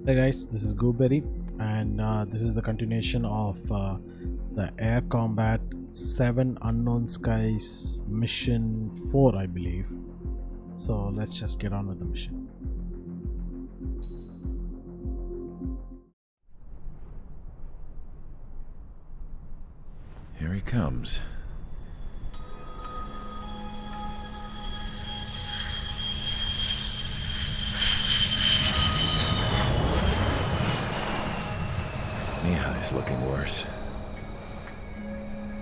Hey guys, this is Gooberry, and this is the continuation of the Air Combat 7 Unknown Skies Mission 4, I believe. So let's just get on with the mission. Here he comes. Mihai's looking worse.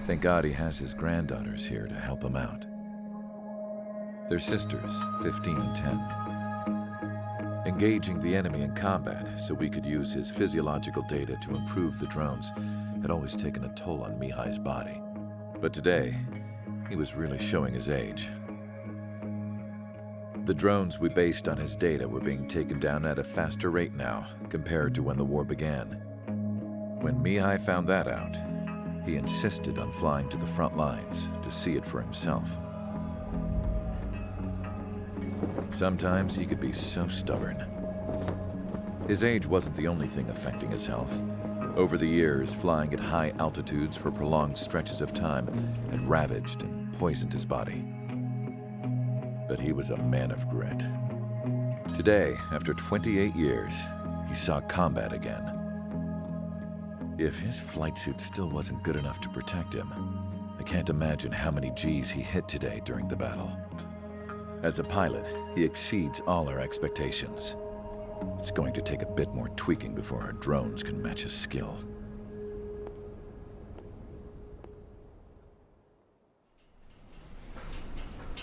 Thank God he has his granddaughters here to help him out. They're sisters, 15 and 10. Engaging the enemy in combat so we could use his physiological data to improve the drones had always taken a toll on Mihai's body. But today, he was really showing his age. The drones we based on his data were being taken down at a faster rate now compared to when the war began. When Mihai found that out, he insisted on flying to the front lines to see it for himself. Sometimes he could be so stubborn. His age wasn't the only thing affecting his health. Over the years, flying at high altitudes for prolonged stretches of time had ravaged and poisoned his body. But he was a man of grit. Today, after 28 years, he saw combat again. If his flight suit still wasn't good enough to protect him, I can't imagine how many Gs he hit today during the battle. As a pilot, he exceeds all our expectations. It's going to take a bit more tweaking before our drones can match his skill.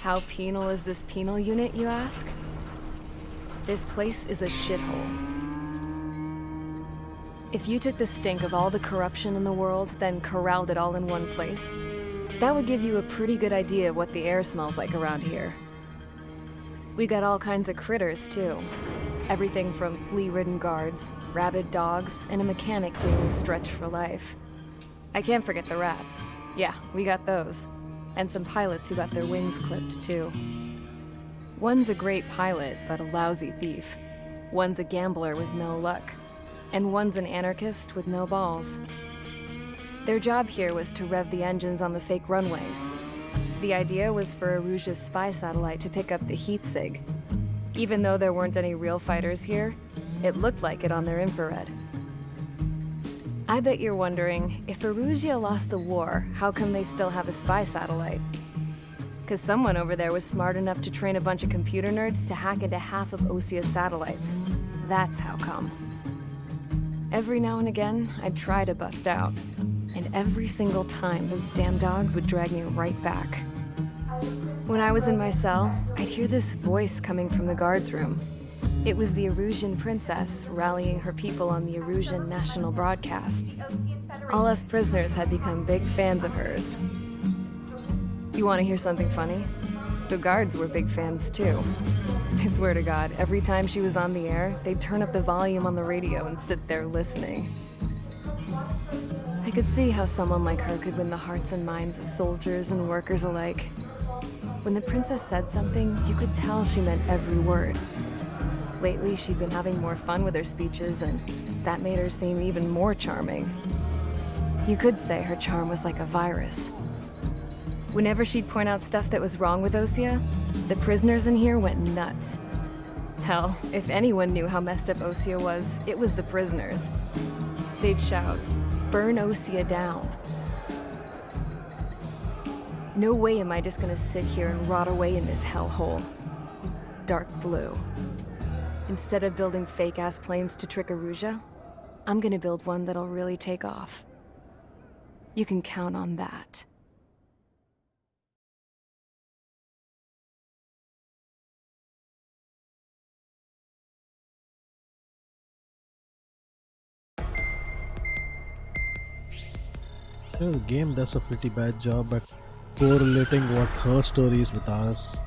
How penal is this penal unit, you ask? This place is a shithole. If you took the stink of all the corruption in the world, then corralled it all in one place, that would give you a pretty good idea of what the air smells like around here. We got all kinds of critters, too. Everything from flea-ridden guards, rabid dogs, and a mechanic doing the stretch for life. I can't forget the rats. Yeah, we got those. And some pilots who got their wings clipped, too. One's a great pilot, but a lousy thief. One's a gambler with no luck. And one's an anarchist with no balls. Their job here was to rev the engines on the fake runways. The idea was for Erusea's spy satellite to pick up the heat sig. Even though there weren't any real fighters here, it looked like it on their infrared. I bet you're wondering, if Erusea lost the war, how come they still have a spy satellite? 'Cause someone over there was smart enough to train a bunch of computer nerds to hack into half of Osea's satellites. That's how come. Every now and again, I'd try to bust out. And every single time, those damn dogs would drag me right back. When I was in my cell, I'd hear this voice coming from the guards room. It was the Erusean princess rallying her people on the Erusean national broadcast. All us prisoners had become big fans of hers. You want to hear something funny? The guards were big fans too. I swear to God, every time she was on the air, they'd turn up the volume on the radio and sit there listening. I could see how someone like her could win the hearts and minds of soldiers and workers alike. When the princess said something, you could tell she meant every word. Lately, she'd been having more fun with her speeches, and that made her seem even more charming. You could say her charm was like a virus. Whenever she'd point out stuff that was wrong with Osea, the prisoners in here went nuts. Hell, if anyone knew how messed up Osea was, it was the prisoners. They'd shout, "Burn Osea down." No way am I just gonna sit here and rot away in this hellhole. Dark blue. Instead of building fake-ass planes to trick Erusea, I'm gonna build one that'll really take off. You can count on that. The game does a pretty bad job at correlating what her story is with ours.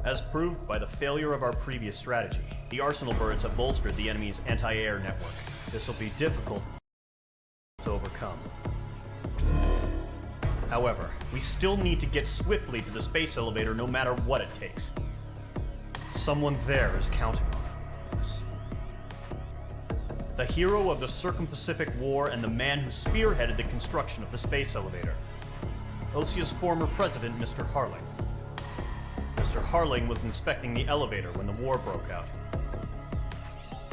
As proved by the failure of our previous strategy, the Arsenal birds have bolstered the enemy's anti-air network. This will be difficult to overcome. However, we still need to get swiftly to the space elevator no matter what it takes. Someone there is counting on us. the hero of the Circum-Pacific War and the man who spearheaded the construction of the space elevator. Osea's former president, Mr. Harling. Mr. Harling was inspecting the elevator when the war broke out.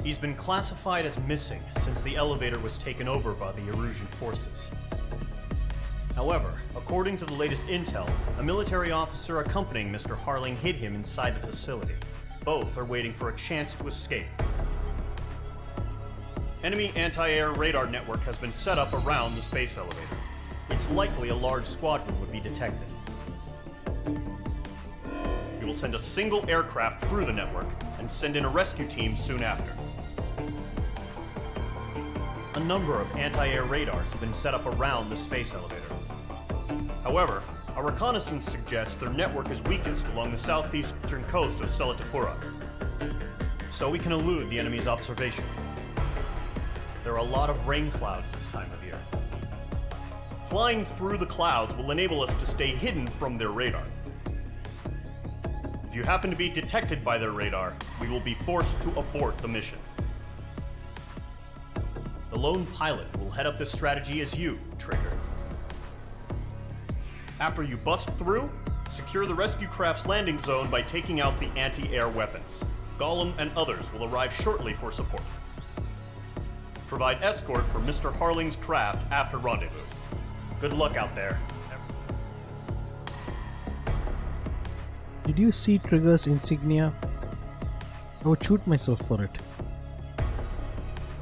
He's been classified as missing since the elevator was taken over by the Erusian forces. However, according to the latest intel, a military officer accompanying Mr. Harling hid him inside the facility. Both are waiting for a chance to escape. Enemy anti-air radar network has been set up around the space elevator. It's likely a large squadron would be detected. We will send a single aircraft through the network and send in a rescue team soon after. A number of anti-air radars have been set up around the space elevator. However, our reconnaissance suggests their network is weakest along the southeastern coast of Selatapura, so we can elude the enemy's observation. There are a lot of rain clouds this time of year. Flying through the clouds will enable us to stay hidden from their radar. If you happen to be detected by their radar, we will be forced to abort the mission. The lone pilot will head up this strategy as you, Trigger. After you bust through, secure the rescue craft's landing zone by taking out the anti-air weapons. Gollum and others will arrive shortly for support. Provide escort for Mr. Harling's craft after rendezvous. Good luck out there. Did you see Trigger's insignia? I would shoot myself for it.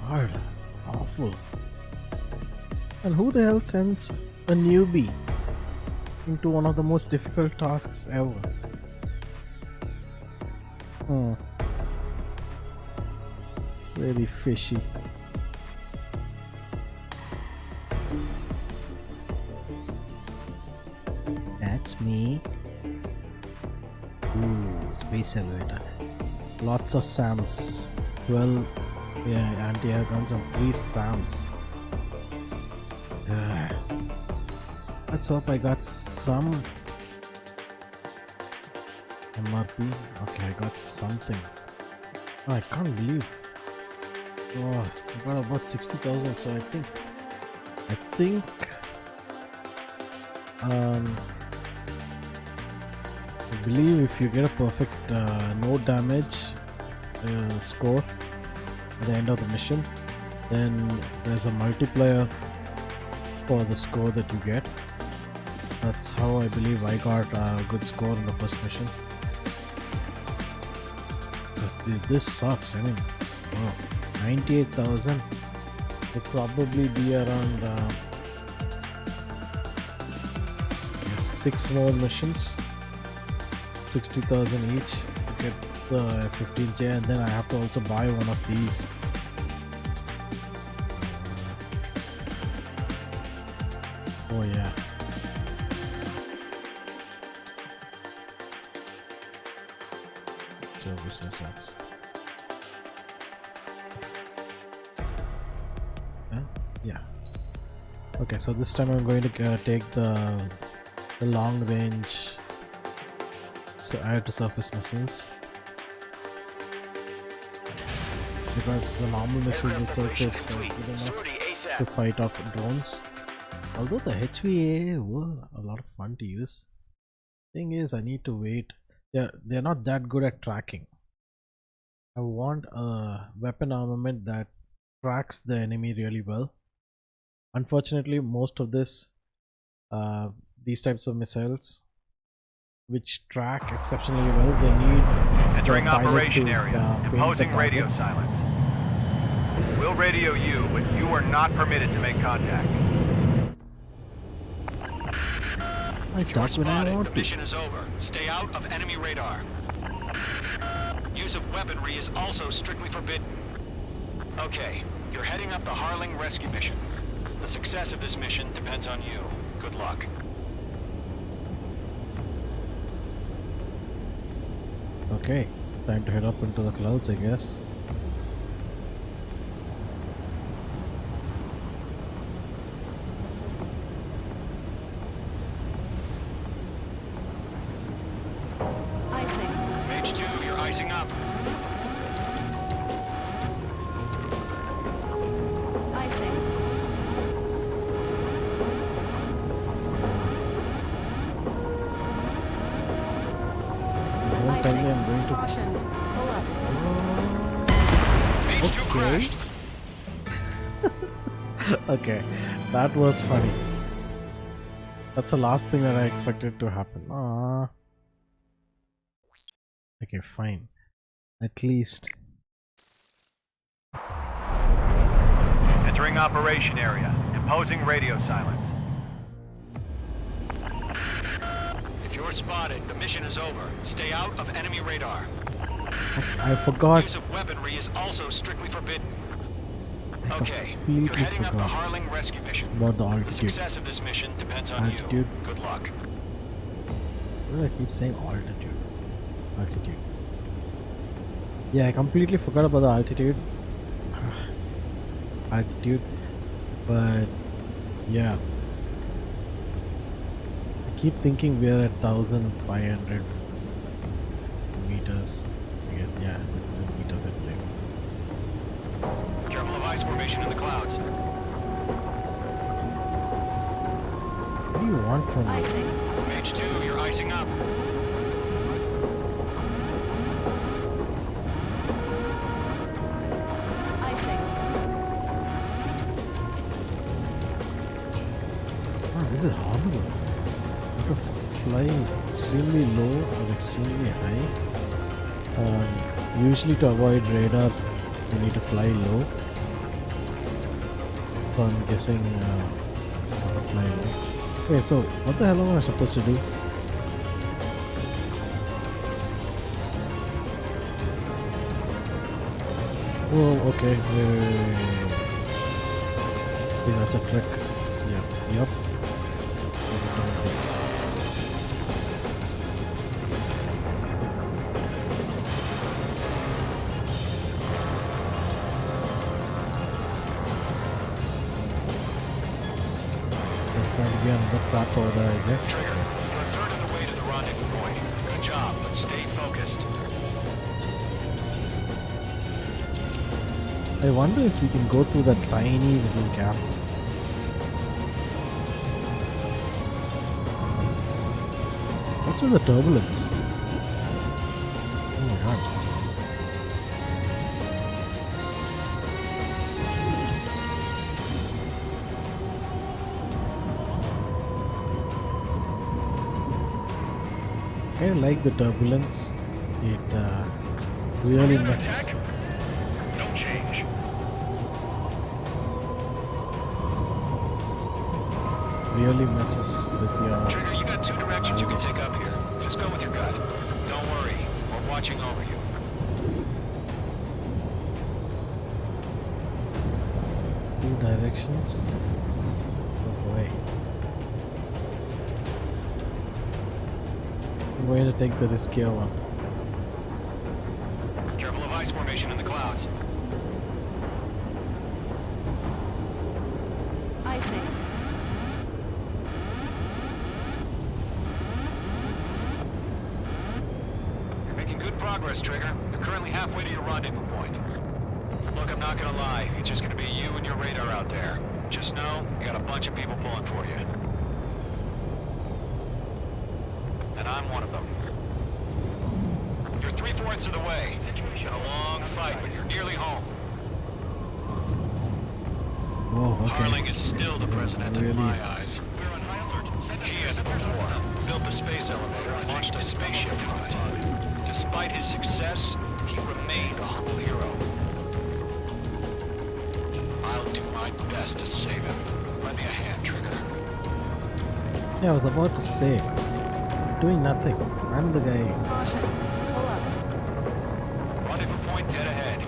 God, awful. And who the hell sends a newbie into one of the most difficult tasks ever? Very fishy. That's me. Ooh, space elevator. Lots of SAMs. 12 anti-air guns and 3 SAMs. Let's hope I got some MRP. Okay, I got something. Oh, I can't believe. Oh, I got about 60,000, so I think I believe if you get a perfect no damage score at the end of the mission, then there's a multiplier for the score that you get. That's how I believe I got a good score in the first mission. But this sucks. I mean, 98,000 would probably be around 6 more missions, 60,000 each to get the 15J, and then I have to also buy one of these. Oh yeah. Service missiles. Yeah. Okay, so this time I'm going to take the long range air to surface missiles, because the normal missiles at surface are good enough to fight off drones. Although the HVA were a lot of fun to use. Thing is, I need to wait. They're not that good at tracking. I want a weapon armament that tracks the enemy really well. Unfortunately, most of these types of missiles, which track exceptionally well, they need entering operation area, imposing radio silence. We'll radio you, but you are not permitted to make contact. The mission is over. Stay out of enemy radar. Use of weaponry is also strictly forbidden. Okay, you're heading up the Harling rescue mission. The success of this mission depends on you. Good luck. Okay, time to head up into the clouds, I guess. Mage 2, you're icing up. Stage 2 Okay. crashed. Okay, that was funny. That's the last thing that I expected to happen. Ah. Okay, fine. At least. Entering operation area. Imposing radio silence. If you're spotted, the mission is over. Stay out of enemy radar. I forgot. Use of weaponry is also strictly forbidden. Okay, Completely you're heading up the forgot Harling rescue mission. about the The altitude. success of this mission depends on Altitude. you. Good luck. Why do I keep saying altitude? Altitude. Yeah, I completely forgot about the altitude. Altitude. But yeah. I keep thinking we're at 1500 meters. I guess, yeah, this is in meters, I believe. Careful of ice formation in the clouds. What do you want from me? H2, you're icing up. Ah, this is horrible. You have to fly extremely low or extremely high. Usually to avoid radar, you need to fly low. So I'm guessing how to fly low. Okay, so what the hell am I supposed to do? Oh, okay. Wait. I think that's a trick. Yeah. Yep. There's going to be another trap over there, I guess. Trigger, Yes. you're a third of the way to the rendezvous point. Good job, but stay focused. I wonder if we can go through that tiny little gap. What's with the turbulence? Oh my god. I like the turbulence. It really messes. No change. Really messes with your. Trigger, you got two directions you can take up here. Just go with your gut. Don't worry, we're watching over you. Two directions. Oh boy. I'm going to take the riskier one. Careful of ice formation in the clouds. You're making good progress, Trigger. You're currently halfway to your rendezvous point. Look, I'm not gonna lie. It's just gonna be you and your radar out there. Just know, you got a bunch of people pulling for you. And I'm one of them. You're 3/4 of the way. Been a long fight, but you're nearly home. Oh, okay. Harling is still the president in Really? my eyes. He ended the war, built the space elevator, and launched a spaceship from it. Despite his success, he remained a humble hero. I'll do my best to save him. Lend me a hand, Trigger. Yeah, I was about to say, doing nothing. I'm the guy. Rendezvous point dead ahead.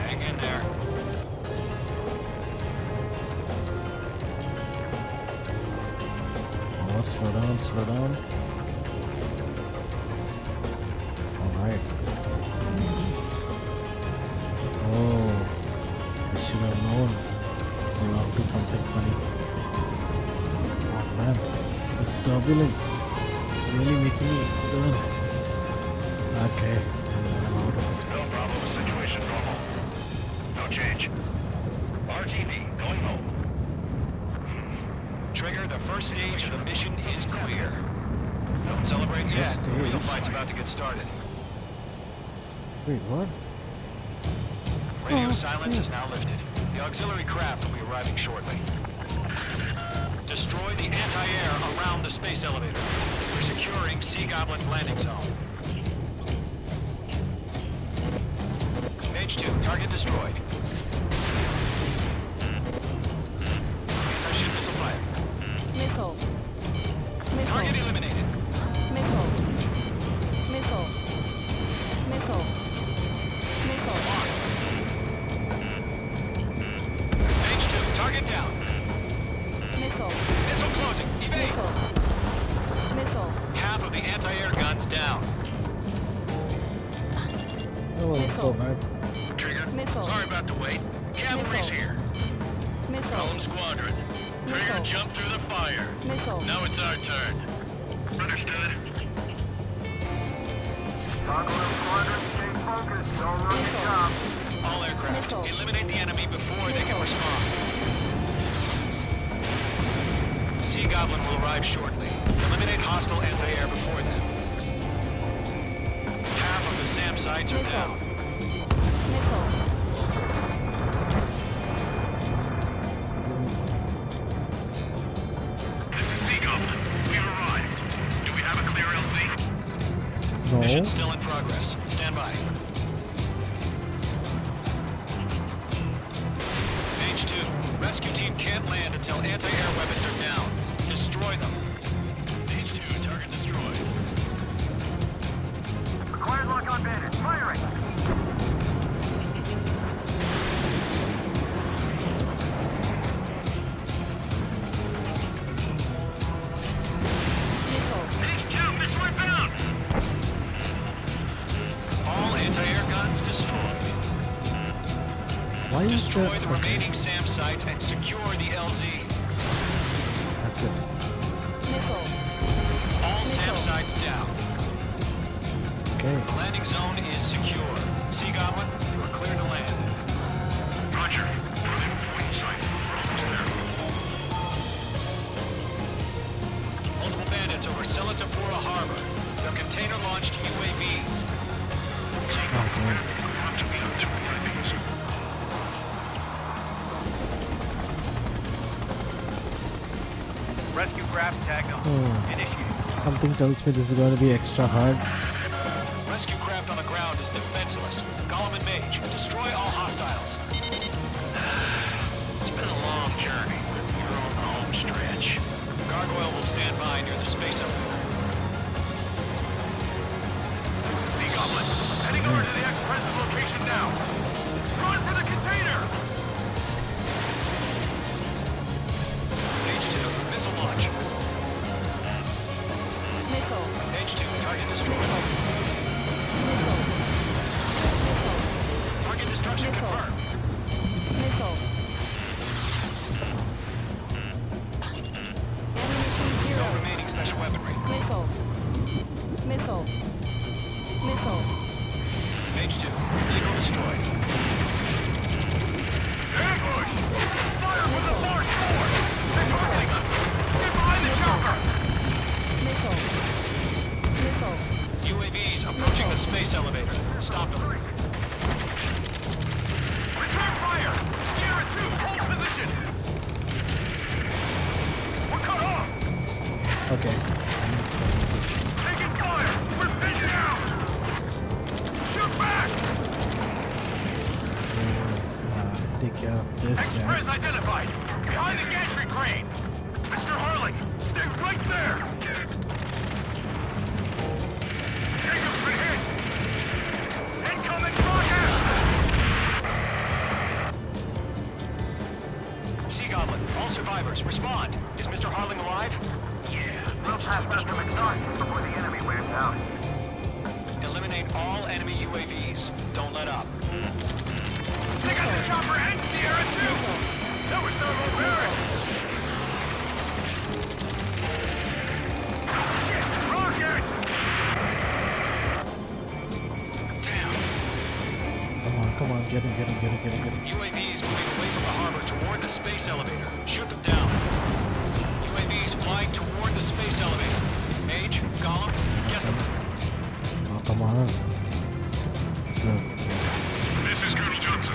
Hang in there. Oh, slow down, slow down. Alright. Oh, I should have known. They will do something funny. Oh man, this turbulence. It's really making me turn. Okay, I'm out of it. No problem. Situation normal. No change. RTV going home. Trigger, the first stage of the mission is clear. Don't celebrate yet. First The real stage? fight's about to get started. Wait, what? Radio silence is now lifted. The auxiliary craft will be arriving shortly. Destroy the anti-air around the space elevator. We're securing Sea Goblin's landing zone. Page 2, target destroyed. Anti-ship missile fire. Missile. Target eliminated. Missile. Missile. Missile. Missile. Locked. Page 2, target down. Missile. Missile closing. Evade. Missile. Half of the anti-air guns down. That wasn't so bad. Trigger, Missile. sorry about the wait. Cavalry's Missile. here. Missile. Home Squadron. Trigger Missile. jumped through the fire. Missile. Now it's our turn. Understood. All aircraft, Missile. eliminate the enemy before they can Missile. respond. Sea Goblin will arrive shortly. Eliminate hostile anti-air before them. Half of the SAM sites are down. Missile. This is Sea Goblin. We've arrived. Do we have a clear LZ? No. Mission still in progress. Stand by. Page 2. Rescue team can't land until anti-air weapons are down. Destroy them. Page 2, target destroyed. Required lock on bandit. Firing! Missile. Page 2, missile inbound! All anti-air guns destroyed. Why is Destroy that? the remaining SAM sites and secure the LZ. That's it. Missile. All SAM sites down. Okay. The landing zone is secure. Sea Goblin, you are clear to land. Roger. We're in point sight. We're almost there. Multiple bandits over Selatapura Harbor. They're container-launched UAVs. Rescue craft tagged on. Initiate. Something tells me this is going to be extra hard. Rescue craft on the ground is defenseless. Gollum and Mage, destroy all hostiles. It's been a long journey. You're on the home stretch. Gargoyle will stand by near the space elevator. Sea Goblin, heading over to the ex-president location now. Run for the container! Page 2, missile launch. Missile. Page 2, target destroyed. Target destruction confirmed. Missile. Ammunition No 0. remaining special weaponry. Missile. Missile. Missile. Page 2, vehicle destroyed. Ambush! Fire from the large force! They're targeting us! Get behind the chopper! Missile. Missile. UAVs approaching the space elevator. Stop them. Return fire! Sierra 2, hold position! We're cut off! Okay. Taking fire! We're pinned down! Shoot back! Take care of this guy. Express identified! Behind the gantry crane! Mr. Harling, stay right there! Jacob's been hit! Incoming rocket! Sea Goblin, all survivors, respond. Is Mr. Harling alive? Yeah, We'll pass Mr. McNaught before the enemy wears out. Eliminate all enemy UAVs. Don't let up. they got the chopper and Sierra 2! That was thermobaric! Shit! Rocket! Damn. Come on, get him. UAVs moving away from the harbor toward the space elevator. Shoot them down. UAVs flying toward the space elevator. Mage, Gollum, get them. Oh, come on. Sure. This is Colonel Johnson.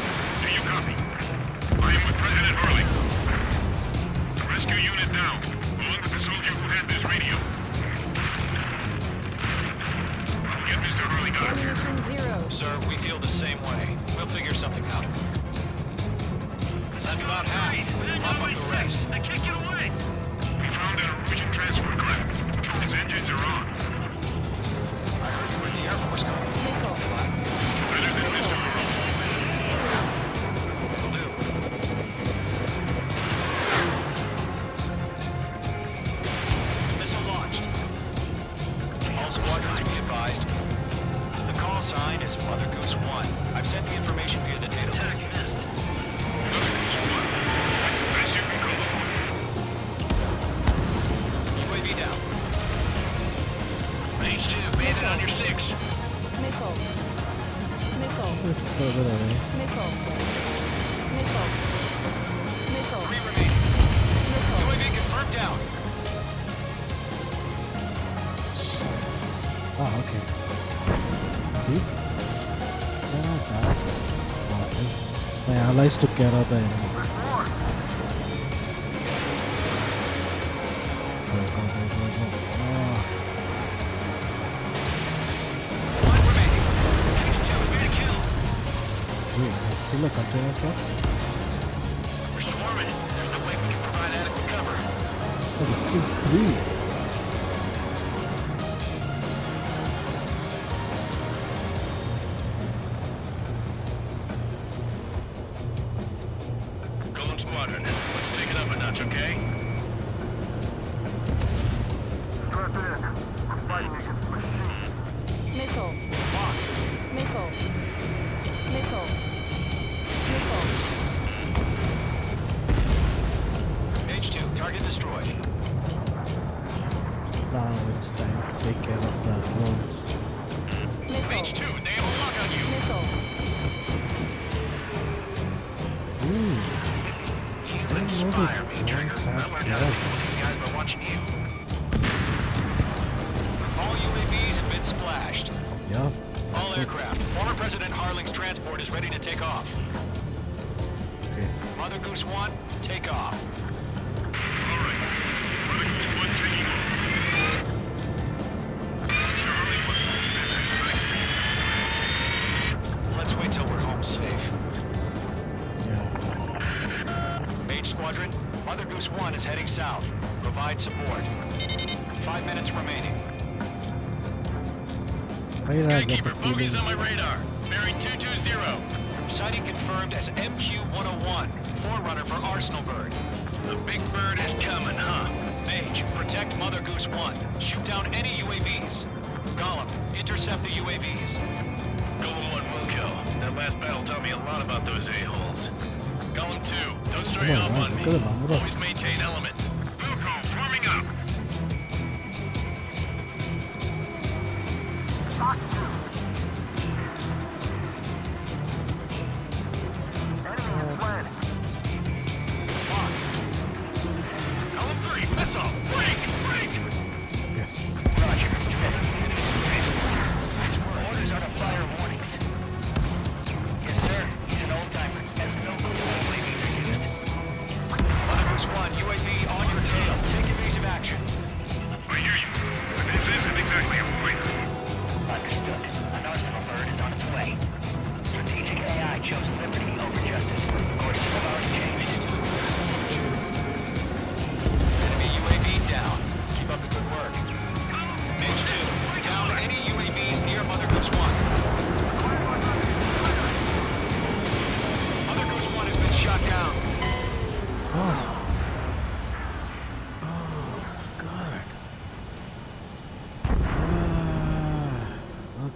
That's about half. Mop up the rest. I can't get away. We found an Norwegian transport craft. His engines are on. I heard you were in the Air Force company. Nickel. Better than Mr. Will do. Missile launched. All squadrons be advised. The call sign is Mother Goose 1. I've sent the information via the data link. UAV down. Range 2, bandit on your 6. Nickel. Nickel. Further away. Nickel. Nickel. Nickel. 3 remaining. Nickel. UAV confirmed down. Ah, okay. See? Not bad. My allies took care of the enemy. Go. Ah. 1 remaining. Wait, there's still a container truck? We're swarming. There's no way we can provide adequate cover. Oh, there's still 3. Golem Squadron, let's take it up a notch, okay? Nickel. Locked. Nickel. Nickel. Nickel. H2, target destroyed. Now it's time to take care of the drones. Nickel. Range 2, they have a lock on you. Nickel. Ooh. You I didn't know inspire the me, Trigger. drones I have learned how to guns. beat these guys by watching you. All UAVs have been splashed. Yeah. All That's it. aircraft. Former President Harling's transport is ready to take off. Okay. Mother Goose 1, take off. All right. Mother Goose 1 taking off. Mr. Harling wants to extend that Let's wait till we're home safe. Yeah. Mage Squadron, Mother Goose 1 is heading south. Provide support. 5 minutes remaining. Why did I get the Skykeeper, bogeys feeling? on my radar. Bearing 220. Sighting confirmed as MQ-101, forerunner for Arsenal Bird. The big bird is coming, huh? Mage, protect Mother Goose 1. Shoot down any UAVs. Gollum, intercept the UAVs. Golem 1 will kill. That last battle taught me a lot about those a-holes. Golem 2, don't stray Come on, off man. on me. Look at the number of- Always maintain element. Wilco, forming up. Locked. Golem 3, missile. Break! Yes. Roger. Orders are to fire warnings. Yes, sir. He's an old-timer. Has no clue what UAVs are used. Yes. Mother Goose 1, UAV on your tail. Take evasive action. I hear you. But this isn't exactly a fight. Understood. An Arsenal bird is on its way. Strategic AI chose liberty over justice. Course of ours changed. Enemy UAV down. Keep up the good work. Mage 2, down any UAVs near Mother Goose 1. Mother Goose 1 has been shot down. Oh. God.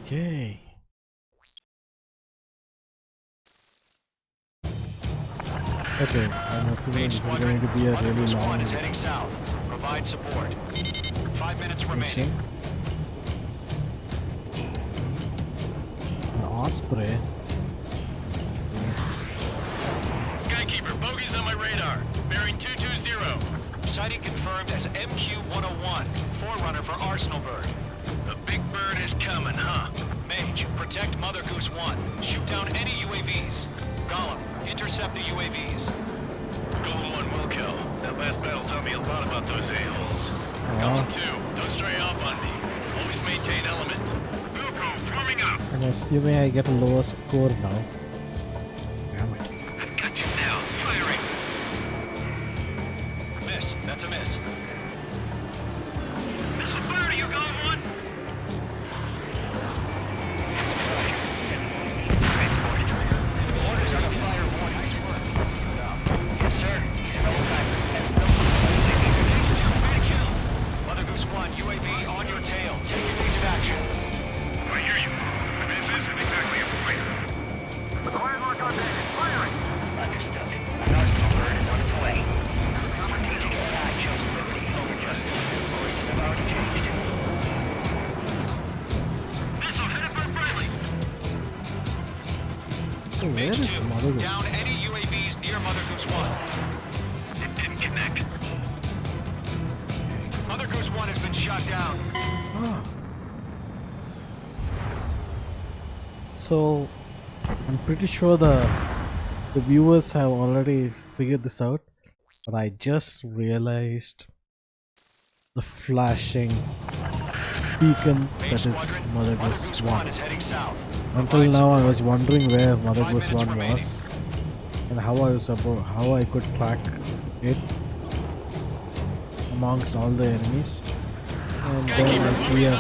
Okay. Okay, I'm assuming Mage this is Squadron, going to be a Mother really Goose long 1 is heading south. Provide support. 5 minutes remaining. mission. An osprey. Skykeeper, bogeys on my radar. Bearing 220. Sighting confirmed as MQ-101, forerunner for Arsenal Bird. The big bird is coming, huh? Mage, protect Mother Goose 1. Shoot down any UAVs. Gollum, intercept the UAVs. Golem 1 will kill. That last battle taught me a lot about those a-holes. Golem 2, don't stray off on me. Always maintain element. Wilco, forming up. I'm assuming I get a lower score now. Damn it. I've got you now. Firing. is Mother Goose? Down any UAVs near Mother Goose 1. It didn't connect. Mother Goose 1 has been shot down. Ah. So, I'm pretty sure the viewers have already figured this out, but I just realized the flashing beacon that is Mother Goose 1. Is heading south. Until now, I was wondering where Mother Goose 1 was and how I could track it amongst all the enemies. And then I see a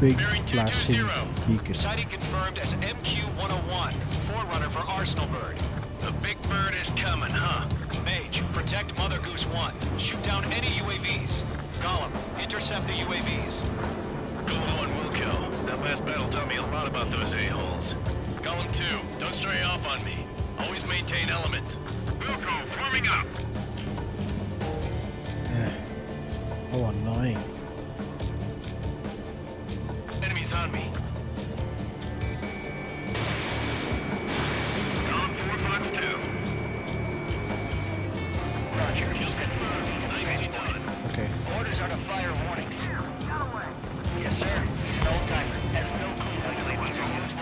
big flashing beacon. Sighting confirmed as MQ-101, forerunner for Arsenal Bird. The big bird is coming, huh? Mage, protect Mother Goose 1. Shoot down any UAVs. Gollum, intercept the UAVs. Golem 1 will kill. That last battle taught me a lot about those a-holes. Golem 2, don't stray off on me. Always maintain element. Wilco, forming up. Oh, annoying. Enemies on me. Golem 4 box 2. Roger. Kill confirmed. Nicely done. Okay. Orders are to fire warnings. Yes, sir. He's an old-timer. Has no clue how UAVs are used.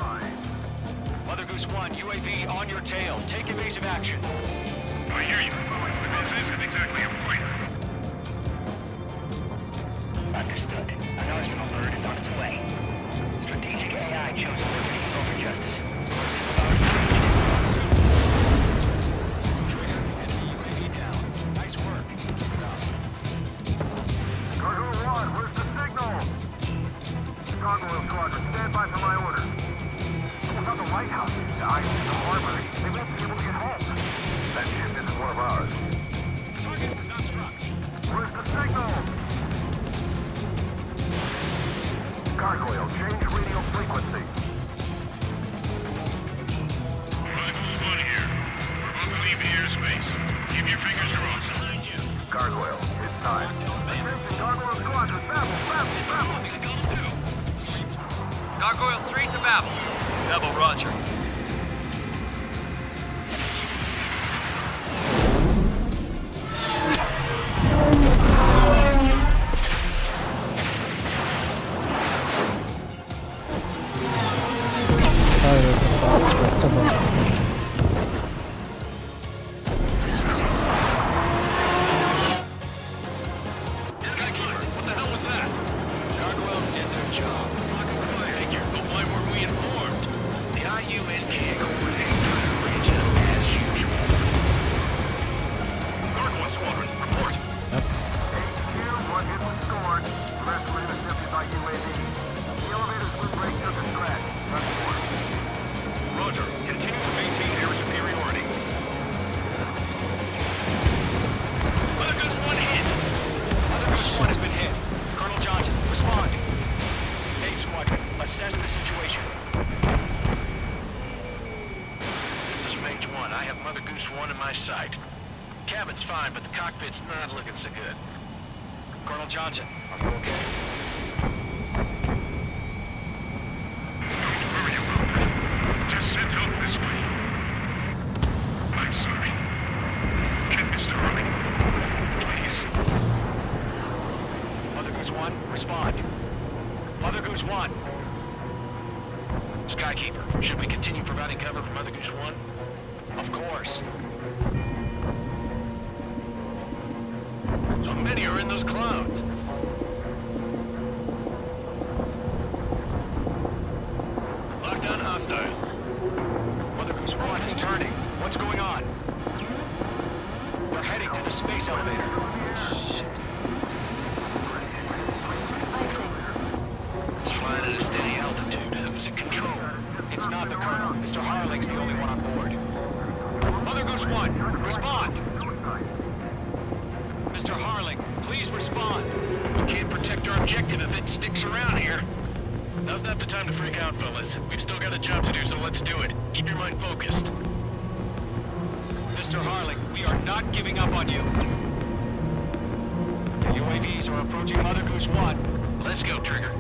Mother Goose 1, UAV on your tail. Take evasive action. I hear you. But this isn't exactly a fight. Understood. An arsenal bird is on its way. Strategic AI chose liberty over justice. Trigger, enemy UAV down. Nice work. Keep it up. Cargo 1, where's the signal? Cargo Squadron, stand by for my orders. What about the lighthouse? The harbor. They won't be able to get home. That ship isn't one of ours. Target was not struck. Where's the signal? Gargoyle, change radio frequency. 5 Who's 1 here. We're about to leave the airspace. Keep your fingers crossed. Behind you. Gargoyle, it's time. Attention, Gargoyle Squadron, babble. Gargoyle 3 to Babel. Babel, roger. Sorry, there's a box rest of us. Skykeeper, what the hell was that? Gargoyle did their job. Figure, but why weren't we informed? The IUNK coordinating reaches as usual. Gargoyle Squadron, report. One hit was scored. The rest were intercepted by UAV. The elevator's wind break took a scratch. Report. Roger, continue to maintain air superiority. Mother Goose 1 hit. Mother Goose 1 has been hit. Colonel Johnson, respond. Mage Squadron, assess the situation. This is Mage 1. I have Mother Goose 1 in my sight. Cabin's fine, but the cockpit's not looking so good. Colonel Johnson, are you okay? Don't worry about it. Just send help this way. I'm sorry. Get Mr. Harling. Please. Mother Goose 1, respond. Mother Goose 1. Skykeeper, should we continue providing cover for Mother Goose 1? Of course. So many are in those clouds. Lockdown hostile. Mother Goose 1 is turning. What's going on? They're heading to the space elevator. It's flying at a steady altitude. Who's in control? It's not the Colonel. Mr. Harling's the only one on board. Mother Goose 1, respond! Mr. Harling, please respond. We can't protect our objective if it sticks around here. Now's not the time to freak out, fellas. We've still got a job to do, so let's do it. Keep your mind focused. Mr. Harling, we are not giving up on you. The UAVs are approaching Mother Goose 1. Let's go, Trigger.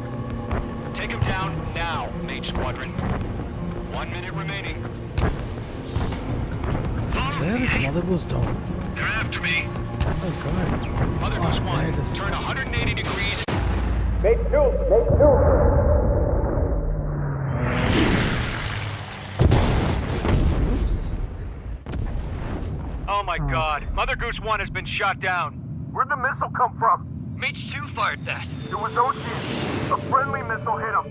Take him down now, Mage Squadron. 1 minute remaining. Where is Mother Goose Down? They're after me. Oh my god. Mother Goose 1, there it is. turn 180 degrees. Oops. Oh my god. Mother Goose 1 has been shot down. Where'd the missile come from? Mage 2 fired that. It was Osea. A friendly missile hit him.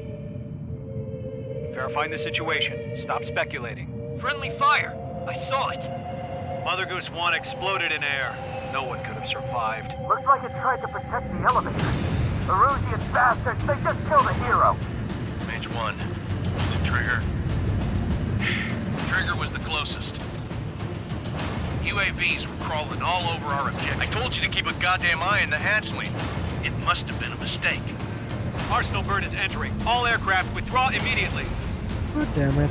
Verifying the situation. Stop speculating. Friendly fire. I saw it. Mother Goose 1 exploded in air. No one could have survived. Looks like it tried to protect the elevator. Erusea's bastards, they just killed a hero. Mage 1. Is it Trigger? Trigger was the closest. UAVs were crawling all over our objective. I told you to keep a goddamn eye on the hatchling. It must have been a mistake. Arsenal bird is entering. All aircraft withdraw immediately. God damn it.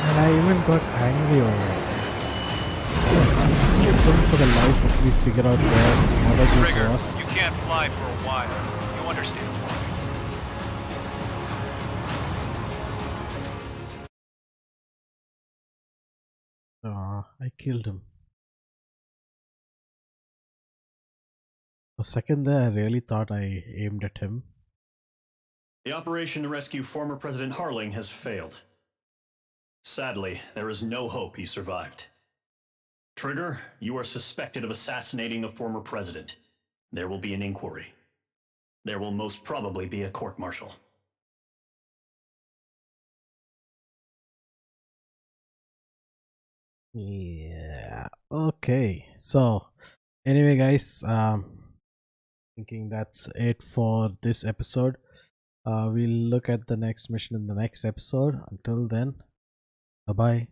And I even got angry over it. I couldn't for the life of me figure out where Mother Goose Trigger, was. you can't fly for a while. You understand? I killed him. For a second there, I really thought I aimed at him. The operation to rescue former President Harling has failed. Sadly, there is no hope he survived. Trigger, you are suspected of assassinating the former president. There will be an inquiry. There will most probably be a court-martial. Yeah. Okay. So, anyway, guys, thinking that's it for this episode. We'll look at the next mission in the next episode. Until then, bye bye.